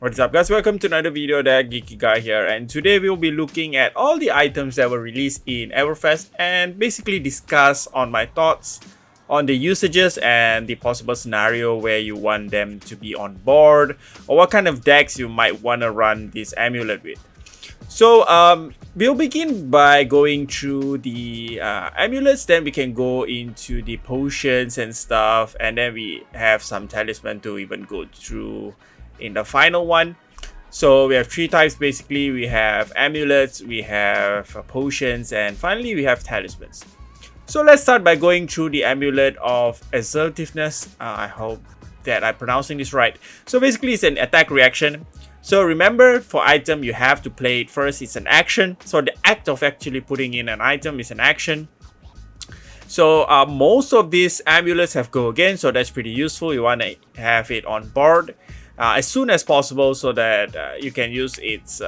What's up guys, welcome to another video. That Geeky guy here, and today we'll be looking at all the items that were released in Everfest and basically discuss on my thoughts on the usages and the possible scenario where you want them to be on board, or what kind of decks you might want to run this amulet with. So we'll begin by going through the amulets, then we can go into the potions and stuff, and then we have some talisman to even go through in the final one. So we have three types basically. We have amulets, we have potions, and finally we have talismans. So let's start by going through the Amulet of Assertiveness. I hope that I'm pronouncing this right. So basically it's an attack reaction. So remember, for item you have to play it first. It's an action. So the act of actually putting in an item is an action. So most of these amulets have go again, so that's pretty useful. You want to have it on board as soon as possible, so that you can use its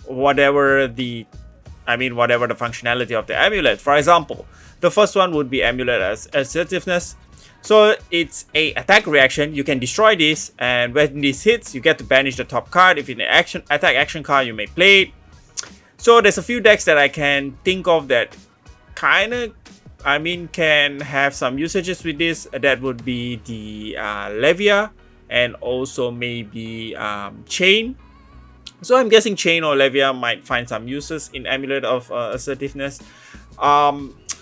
whatever the functionality of the amulet. For example, the first one would be Amulet of Assertiveness. So it's a attack reaction. You can destroy this, and when this hits, you get to banish the top card. If it's an attack action card, you may play it. So there's a few decks that I can think of that can have some usages with this. That would be the Levia, and also maybe Chain. So I'm guessing Chain or Levia might find some uses in Amulet of Assertiveness.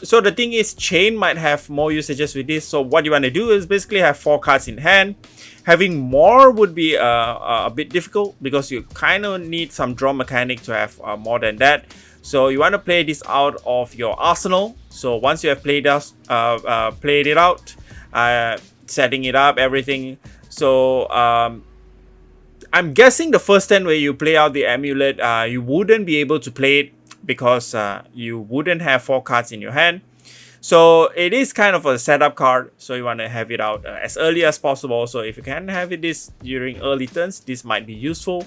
So the thing is, Chain might have more usages with this. So what you want to do is basically have 4 cards in hand. Having more would be a bit difficult, because you kind of need some draw mechanic to have more than that. So you want to play this out of your arsenal. So once you have played it out, setting it up, everything. So I'm guessing the first turn where you play out the amulet, you wouldn't be able to play it, because you wouldn't have 4 cards in your hand. So it is kind of a setup card, so you want to have it out as early as possible. So if you can have it this during early turns, this might be useful.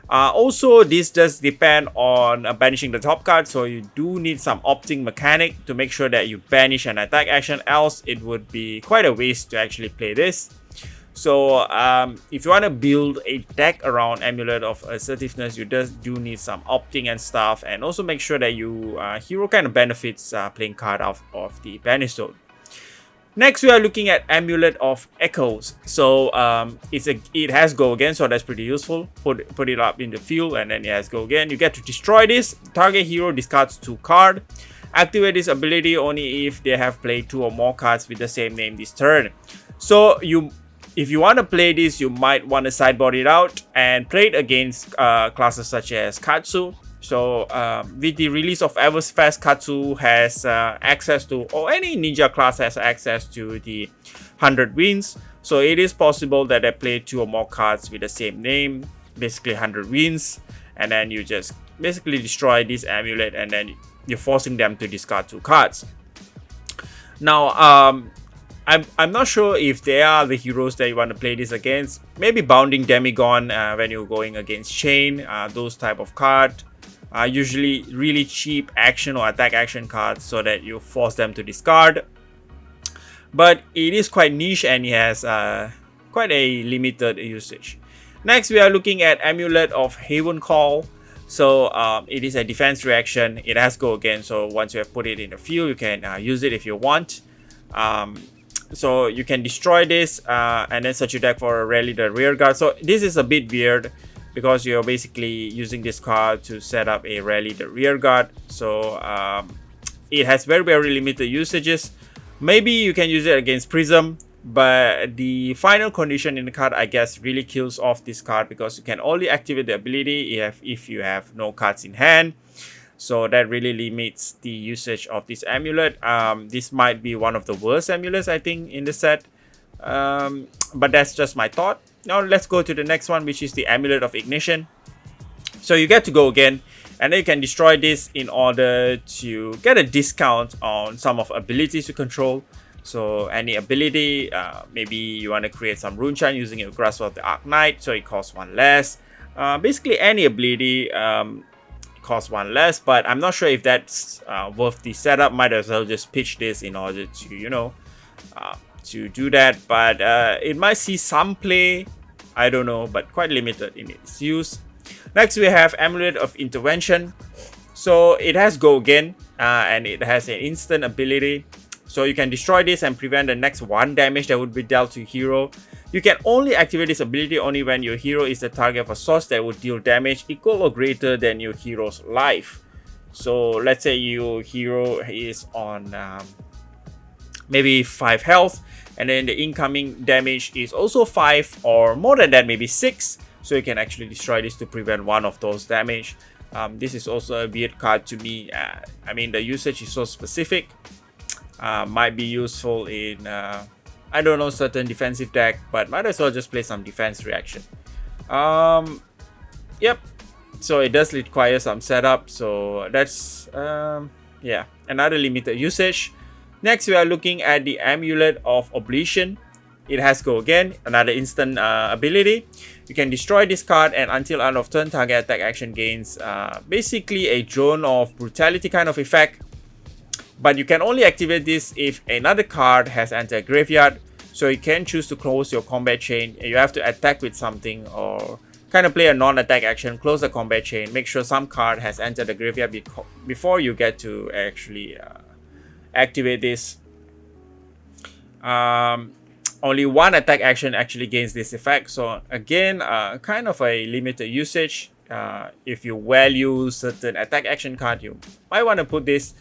Also, this does depend on banishing the top card, so you do need some opting mechanic to make sure that you banish an attack action, else it would be quite a waste to actually play this. So if you want to build a deck around Amulet of Assertiveness, you do need some opting and stuff, and also make sure that you hero kind of benefits playing card out of the banish zone. Next, we are looking at Amulet of Echoes. So it has go again, so that's pretty useful. Put it up in the field, and then it has go again. You get to destroy this. Target hero discards 2 cards. Activate this ability only if they have played 2 or more cards with the same name this turn. So if you want to play this, you might want to sideboard it out and play it against classes such as Katsu. So with the release of Everfest, Katsu has access to, or any ninja class has access to, the 100 wins. So it is possible that they play 2 or more cards with the same name, basically 100 wins, and then you just basically destroy this amulet, and then you're forcing them to discard 2 cards. Now I'm not sure if they are the heroes that you want to play this against. Maybe Bounding Demigod when you're going against Chain, those type of cards are usually really cheap action or attack action cards, so that you force them to discard. But it is quite niche, and it has quite a limited usage. Next, we are looking at Amulet of Haven Call. So it is a defense reaction. It has go again, so once you have put it in the field, you can use it if you want. So you can destroy this and then search your deck for a rally the rear guard. So this is a bit weird, because you're basically using this card to set up a rally the rear guard. So it has very, very limited usages. Maybe you can use it against Prism, but the final condition in the card, I guess, really kills off this card, because you can only activate the ability if you have no cards in hand. So that really limits the usage of this amulet. This might be one of the worst amulets, I think, in the set. But that's just my thought. Now let's go to the next one, which is the Amulet of Ignition. So you get to go again, and then you can destroy this in order to get a discount on some of abilities you control. So any ability, maybe you want to create some Runeshine using a Grasp of the Arknight, so it costs 1 less. Basically any ability cost 1 less, but I'm not sure if that's worth the setup. Might as well just pitch this in order to, to do that. But it might see some play I don't know, but quite limited in its use. Next, we have Amulet of Intervention. So it has Go Again, and it has an instant ability. So you can destroy this and prevent the next 1 damage that would be dealt to your hero. You can only activate this ability only when your hero is the target of a source that would deal damage equal or greater than your hero's life. So let's say your hero is on maybe 5 health, and then the incoming damage is also 5 or more than that, maybe 6. So you can actually destroy this to prevent one of those damage. This is also a weird card to me. I mean, the usage is so specific. Might be useful in I don't know, certain defensive deck, but might as well just play some defense reaction. Yep. So it does require some setup. So that's yeah, another limited usage. Next, we are looking at the Amulet of Ablation. It has Go Again, another instant ability. You can destroy this card, and until end of turn, target attack action gains basically a Drone of Brutality kind of effect. But you can only activate this if another card has entered graveyard. So you can choose to close your combat chain. You have to attack with something, or kind of play a non-attack action, close the combat chain, make sure some card has entered the graveyard before you get to actually activate this. Only 1 attack action actually gains this effect. So again, kind of a limited usage. If you value certain attack action card, you might want to put this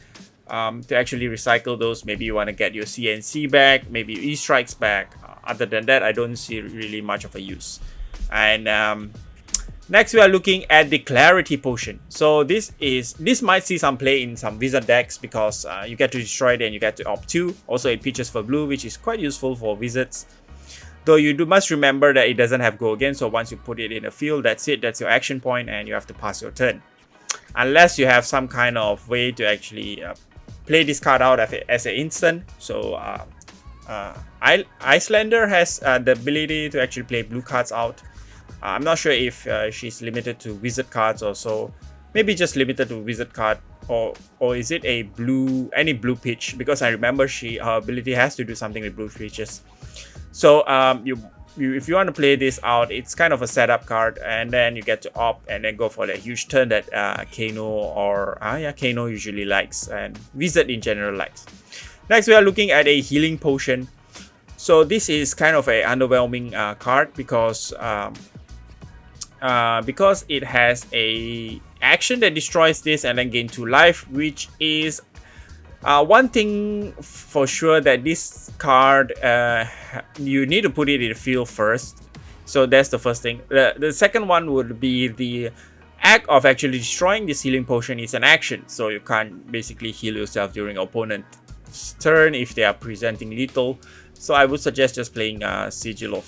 to actually recycle those. Maybe you want to get your CNC back, maybe your E-Strikes back. Other than that, I don't see really much of a use. And next, we are looking at the Clarity Potion. So this might see some play in some Wizard decks, because you get to destroy it and you get to opt 2. Also, it pitches for blue, which is quite useful for Wizards. Though you must remember that it doesn't have Go Again, so once you put it in the field, that's it. That's your action point, and you have to pass your turn. Unless you have some kind of way to actually play this card out as an instant. So Icelander has the ability to actually play blue cards out. I'm not sure if she's limited to Wizard cards or so. Maybe just limited to Wizard card, or is it a any blue pitch? Because I remember her ability has to do something with blue pitches. So if you want to play this out, it's kind of a setup card, and then you get to opt and then go for that huge turn that Kano usually likes, and Wizard in general likes. Next, we are looking at a Healing Potion. So this is kind of a underwhelming card, because it has a action that destroys this and then gain 2 life, which is one thing for sure, that this card you need to put it in the field first. So that's the first thing. The second one would be the act of actually destroying this Healing Potion is an action, so you can't basically heal yourself during opponent's turn if they are presenting lethal. So I would suggest just playing Sigil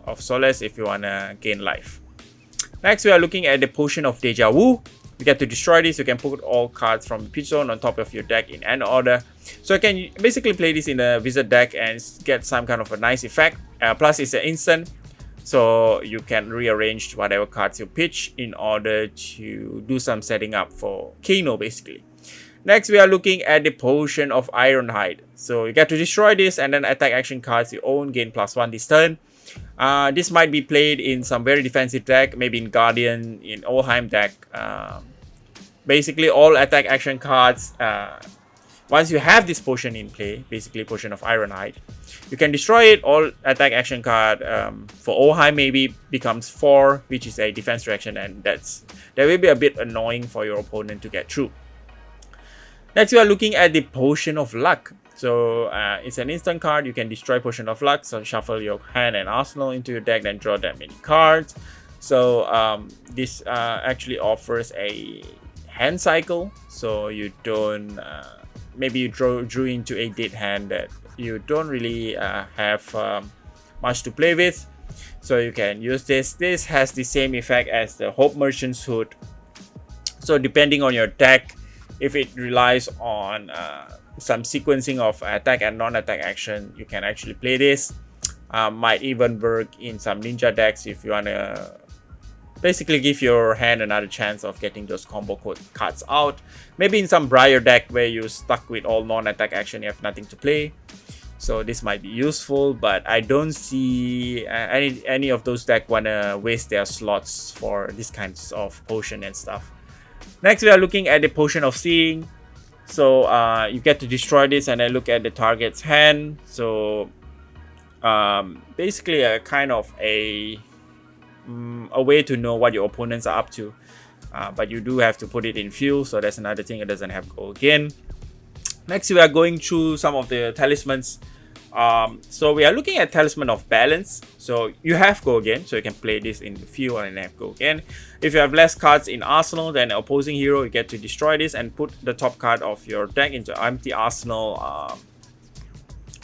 of Solace if you wanna gain life. Next, we are looking at the Potion of Deja Wu. You get to destroy this. You can put all cards from the pitch zone on top of your deck in an order. So you can basically play this in a Wizard deck and get some kind of a nice effect. Plus, it's an instant, so you can rearrange whatever cards you pitch in order to do some setting up for Kano, basically. Next, we are looking at the Potion of Ironhide. So you get to destroy this and then attack action cards you own, gain +1 this turn. This might be played in some very defensive deck, maybe in Guardian, in Olheim deck. Basically, all attack action cards, once you have this potion in play, basically Potion of Ironhide, you can destroy it. All attack action card for Olheim maybe becomes 4, which is a defense reaction, and that will be a bit annoying for your opponent to get through. Next, we are looking at the Potion of Luck. So it's an instant card. You can destroy Potion of Luck, so shuffle your hand and arsenal into your deck, then draw that many cards. So this actually offers a hand cycle, so you don't maybe you drew into a dead hand that you don't really have much to play with, so you can use this. This has the same effect as the Hope Merchant's Hood. So depending on your deck, if it relies on some sequencing of attack and non-attack action, you can actually play this. Might even work in some ninja decks if you want to basically give your hand another chance of getting those combo cards out. Maybe in some Briar deck where you're stuck with all non-attack action, you have nothing to play. So this might be useful, but I don't see any of those decks wanna waste their slots for these kinds of potion and stuff. Next, we are looking at the Potion of Seeing. So you get to destroy this and then look at the target's hand. So basically a kind of a way to know what your opponents are up to. But you do have to put it in fuel, so that's another thing. It doesn't have go again. Next, we are going through some of the talismans. So we are looking at Talisman of Balance. So you have go again, so you can play this in the field and have go again. If you have less cards in arsenal than an opposing hero, you get to destroy this and put the top card of your deck into empty arsenal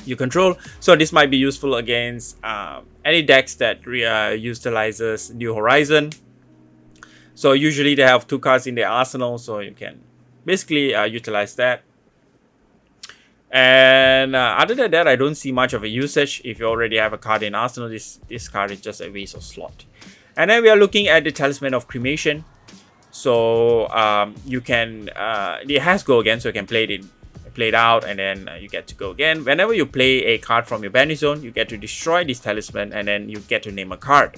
you control. So this might be useful against any decks that utilizes New Horizon. So usually they have 2 cards in their arsenal, so you can basically utilize that. And other than that, I don't see much of a usage. If you already have a card in arsenal, this card is just a waste of slot. And then we are looking at the Talisman of Cremation. So you can it has go again, so you can play it out, and then you get to go again. Whenever you play a card from your banish zone, you get to destroy this talisman, and then you get to name a card.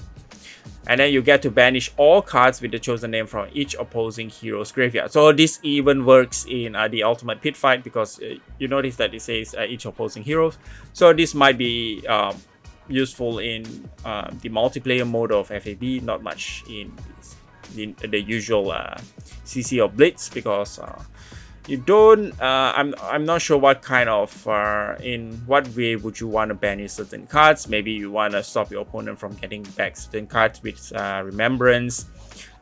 And then you get to banish all cards with the chosen name from each opposing hero's graveyard. So this even works in the ultimate pit fight, because you notice that it says each opposing hero. So this might be useful in the multiplayer mode of FAB, not much in the usual CC or Blitz, because you don't I'm not sure what kind of in what way would you want to banish certain cards. Maybe you want to stop your opponent from getting back certain cards with remembrance.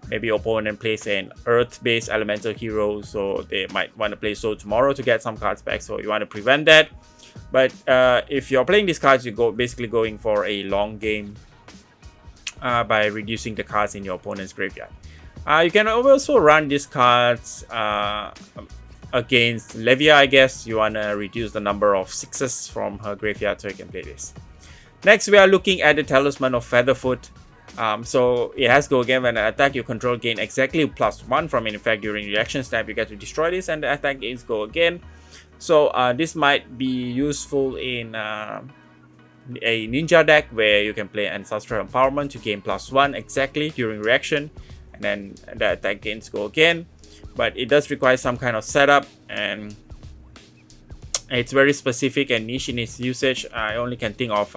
Maybe your opponent plays an earth-based elemental hero, so they might want to play Soul Tomorrow to get some cards back, so you want to prevent that. But if you're playing these cards, you basically going for a long game by reducing the cards in your opponent's graveyard. You can also run these cards against Levia, I guess. You want to reduce the number of 6s from her graveyard, so you can play this. Next, we are looking at the Talisman of Featherfoot. So it has go again. When an attack you control gain exactly +1 from an effect during reaction step, you get to destroy this, and the attack gains go again. So this might be useful in a ninja deck where you can play Ancestral Empowerment to gain +1 exactly during reaction, and then the attack gains go again. But it does require some kind of setup, and it's very specific and niche in its usage. I only can think of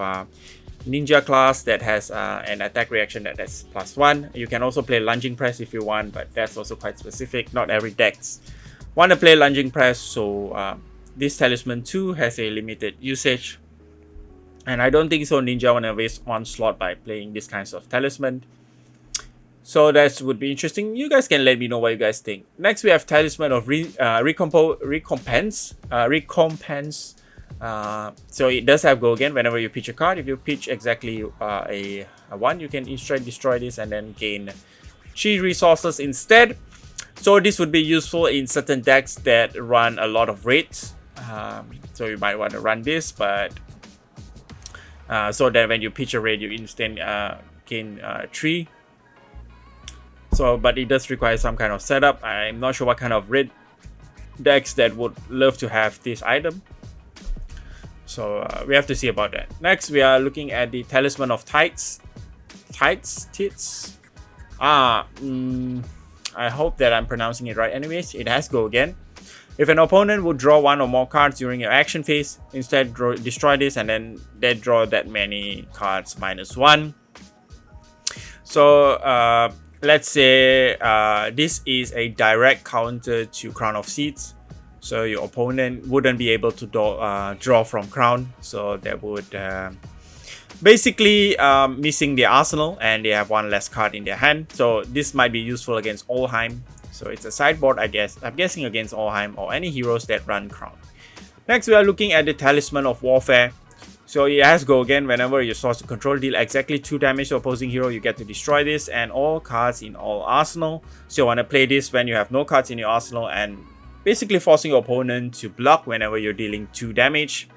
ninja class that has an attack reaction that has +1. You can also play Lunging Press if you want, but that's also quite specific. Not every deck want to play Lunging Press, so this Talisman 2 has a limited usage. And I don't think so Ninja want to waste 1 slot by playing these kinds of Talisman. So that would be interesting. You guys can let me know what you guys think. Next, we have Talisman of Recompense. So it does have go again whenever you pitch a card. If you pitch exactly a 1, you can instead destroy this and then gain 3 resources instead. So this would be useful in certain decks that run a lot of raids. So you might want to run this, but so that when you pitch a raid, you instant gain 3. So, but it does require some kind of setup. I'm not sure what kind of raid decks that would love to have this item. So we have to see about that. Next, we are looking at the Talisman of Tights. Tits. I hope that I'm pronouncing it right. Anyways, it has go again. If an opponent would draw 1 or more cards during your action phase, instead destroy this and then they draw that many cards -1. So let's say this is a direct counter to Crown of Seeds. So your opponent wouldn't be able to draw from Crown. So that would basically missing the arsenal, and they have 1 less card in their hand. So this might be useful against Olheim. So it's a sideboard, I guess. I'm guessing against Olheim or any heroes that run Crown. Next, we are looking at the Talisman of Warfare. So it has go again whenever your source of control deal exactly 2 damage to opposing hero, you get to destroy this and all cards in all arsenal. So you want to play this when you have no cards in your arsenal and basically forcing your opponent to block whenever you're dealing 2 damage.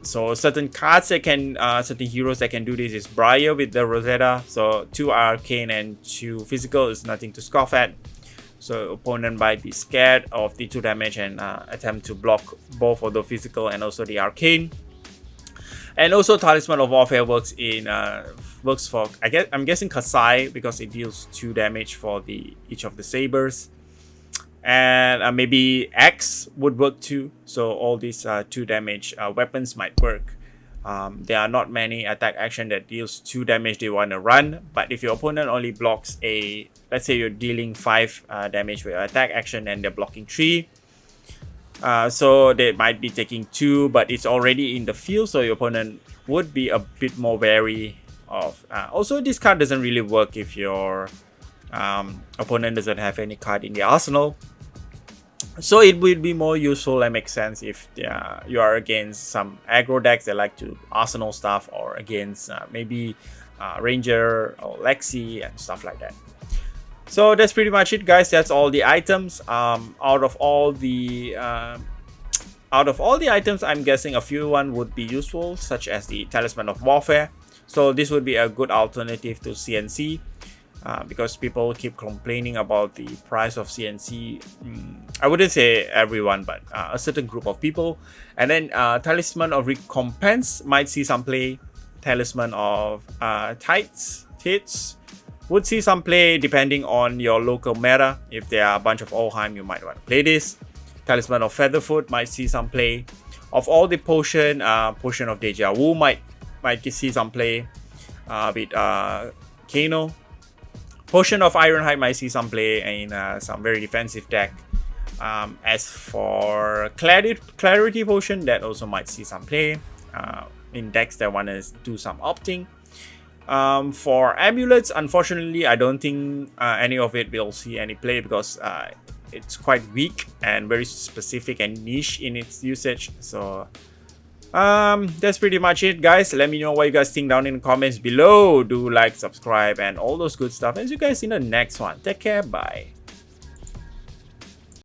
So certain cards that can, certain heroes that can do this is Briar with the Rosetta. So 2 arcane and 2 physical is nothing to scoff at. So opponent might be scared of the 2 damage and attempt to block both of the physical and also the arcane. And also Talisman of Warfare works for I'm guessing Kasai, because it deals 2 damage for each of the sabers. And maybe X would work too. So all these 2 damage weapons might work. There are not many attack action that deals 2 damage they want to run, but if your opponent only blocks let's say you're dealing 5 damage with your attack action and they're blocking 3, so they might be taking 2, but it's already in the field, so your opponent would be a bit more wary of. Also, this card doesn't really work if your opponent doesn't have any card in the arsenal. So it will be more useful and make sense if you are against some aggro decks that like to arsenal stuff, or against maybe Ranger or Lexi and stuff like that. So that's pretty much it, guys. That's all the items. Out of all the items, I'm guessing a few would be useful, such as the Talisman of Warfare. So this would be a good alternative to CNC. Because people keep complaining about the price of CNC. I wouldn't say everyone, but a certain group of people. And then Talisman of Recompense might see some play. Talisman of Tights would see some play depending on your local meta. If there are a bunch of Olheim, you might want to play this. Talisman of Featherfoot might see some play. Of all the potion of Deja Wu might see some play with Kano. Potion of Ironhide might see some play in some very defensive deck. As for Clarity Potion, that also might see some play in decks that want to do some opting. For Amulets, unfortunately, I don't think any of it will see any play, because it's quite weak and very specific and niche in its usage. So that's pretty much it, guys. Let me know what you guys think down in the comments below. Do like, subscribe, and all those good stuff. And see you guys in the next one. Take care. Bye.